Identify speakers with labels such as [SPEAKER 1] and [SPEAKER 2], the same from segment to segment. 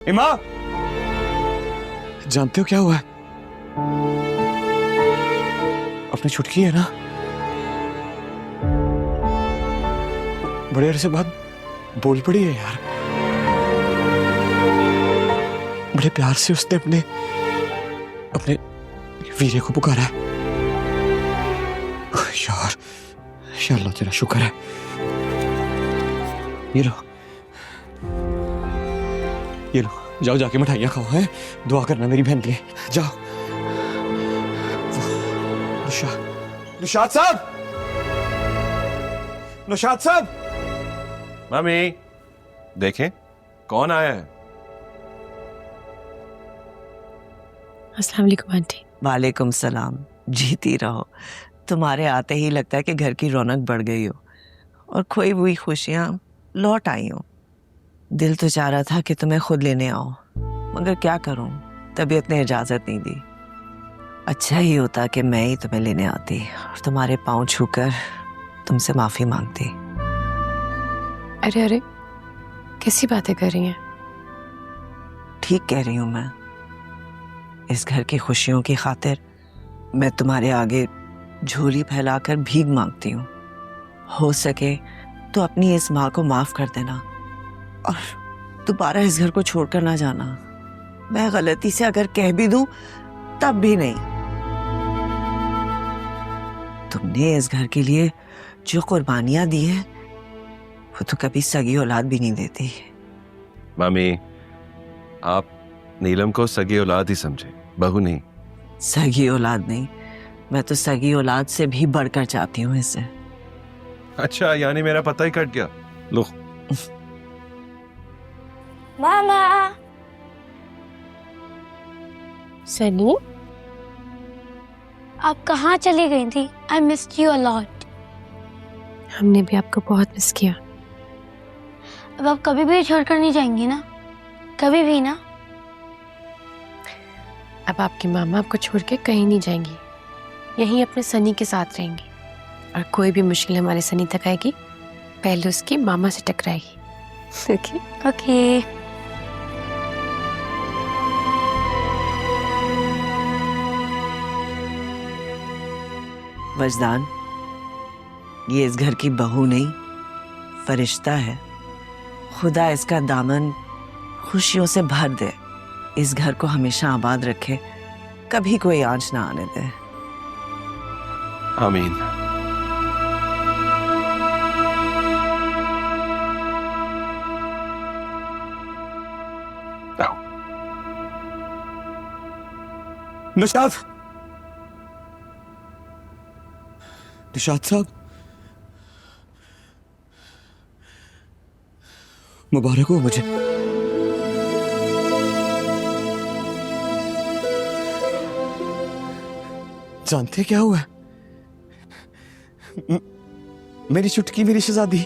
[SPEAKER 1] इमा, जानते हो क्या हुआ है? अपनी छुटकी है ना, बड़े अरसे बाद बोल पड़ी है यार। बड़े प्यार से उसने अपने अपने वीरे को पुकारा है। यार, अल्लाह तेरा शुक्र है। ये लो, ये लो, जाओ जाके मिठाइयाँ खाओ, है दुआ करना मेरी बहन के लिए। जाओ। नुशाद साहब, नुशाद साहब।
[SPEAKER 2] मम्मी, देखें कौन आया है।
[SPEAKER 3] अस्सलाम वालेकुम आंटी।
[SPEAKER 4] वालेकुम सलाम। जीती रहो। तुम्हारे आते ही लगता है कि घर की रौनक बढ़ गई हो और खोई हुई खुशियां लौट आई हो। दिल तो चाह रहा था कि तुम्हें खुद लेने आओ, मगर क्या करूं, तबीयत ने इजाजत नहीं दी। अच्छा ही होता कि मैं ही तुम्हें लेने आती और तुम्हारे पांव छूकर तुमसे माफी मांगती।
[SPEAKER 3] अरे अरे, कैसी बातें कर रही हैं?
[SPEAKER 4] ठीक कह रही हूं मैं। इस घर की खुशियों की खातिर मैं तुम्हारे आगे झोली फैलाकर भीख मांगती हूँ। हो सके तो अपनी इस माँ को माफ कर देना और दोबारा इस घर को छोड़कर ना जाना। मैं गलती से अगर कह भी दूं तब भी नहीं। तुमने इस घर के लिए जो कुर्बानियां दी है वो तो कभी सगी औलाद भी नहीं देती।
[SPEAKER 2] मम्मी, आप नीलम को सगी औलाद ही समझे, बहू नहीं।
[SPEAKER 4] सगी औलाद नहीं, मैं तो सगी औलाद से भी बढ़कर चाहती हूँ इसे।
[SPEAKER 2] अच्छा, यानी मेरा पता ही कट गया। लो।
[SPEAKER 5] मामा।
[SPEAKER 3] सनी,
[SPEAKER 5] आप कहाँ चली गई थी? I missed you a lot.
[SPEAKER 3] हमने भी आपको बहुत मिस किया।
[SPEAKER 5] अब आप कभी भी छोड़कर नहीं जाएंगी ना? कभी भी ना?
[SPEAKER 3] अब आपकी मामा आपको छोड़ के कहीं नहीं जाएंगी, यहीं अपने सनी के साथ रहेंगी और कोई भी मुश्किल हमारे सनी तक आएगी पहले उसकी मामा से टकराएगी। ओके?
[SPEAKER 5] ओके।
[SPEAKER 4] वजदान, ये इस घर की बहू नहीं, फरिश्ता है। खुदा इसका दामन खुशियों से भर दे, इस घर को हमेशा आबाद रखे, कभी कोई आंच ना आने दे।
[SPEAKER 2] आमीन। आओ।
[SPEAKER 1] निशात, निशात साहब, मुबारक हो मुझे। जानते क्या हुआ है? मेरी चुटकी, मेरी शहजादी,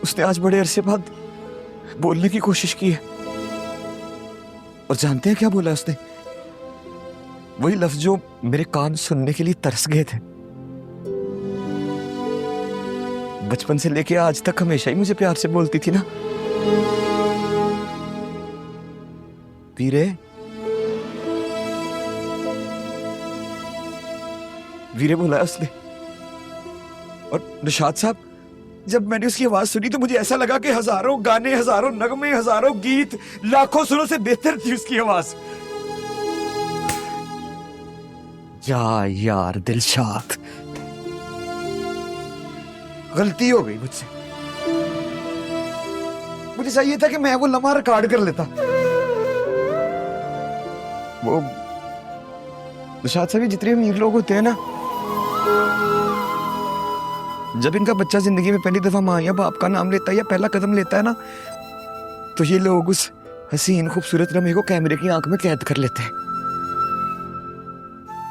[SPEAKER 1] उसने आज बड़े अरसे बाद बोलने की कोशिश की है। और जानते हैं क्या बोला उसने? वही लफ्ज जो मेरे कान सुनने के लिए तरस गए थे। बचपन से लेके आज तक हमेशा ही मुझे प्यार से बोलती थी ना, वीरे, वीरे बोला है उसने। और निशात साहब, जब मैंने उसकी आवाज सुनी तो मुझे ऐसा लगा कि हजारों गाने, हजारों नगमे, हजारों गीत, लाखों सुरों से बेहतर थी उसकी आवाज। यार दिलशाद, गलती हो गई मुझसे। मुझे चाहिए था कि मैं वो लम्हा रिकॉर्ड कर लेता। वो निशात साहब, जितने अमीर लोग होते हैं ना, जब इनका बच्चा जिंदगी में पहली दफा माँ या बाप का नाम लेता है या पहला कदम लेता है ना, तो ये लोग उस हसीन खूबसूरत लम्हे को कैमरे की आंख में कैद कर लेते हैं।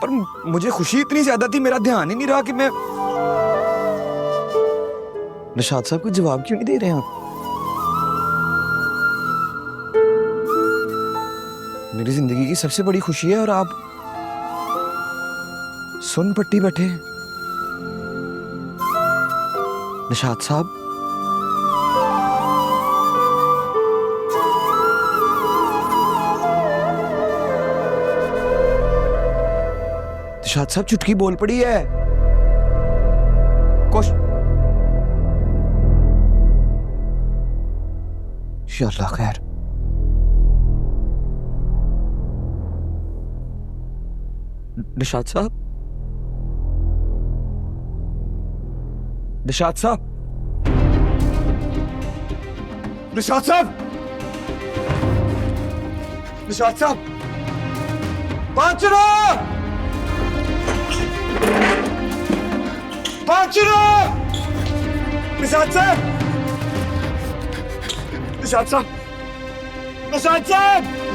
[SPEAKER 1] पर मुझे खुशी इतनी ज्यादा थी, मेरा ध्यान ही नहीं रहा कि मैं। निशात साहब को जवाब क्यों नहीं दे रहे हैं आप? मेरी जिंदगी की सबसे बड़ी खुशी है और आप सुन पट्टी बैठे हैं। निशात साहब, निशात साहब चुटकी बोल पड़ी है। कुछ इंशाल्लाह खैर। निशात साहब, निशात साहब, निशात साहब, निशात साहब, पांचरा, पांचरा, निशात साहब, निशात साहब, निशात साहब।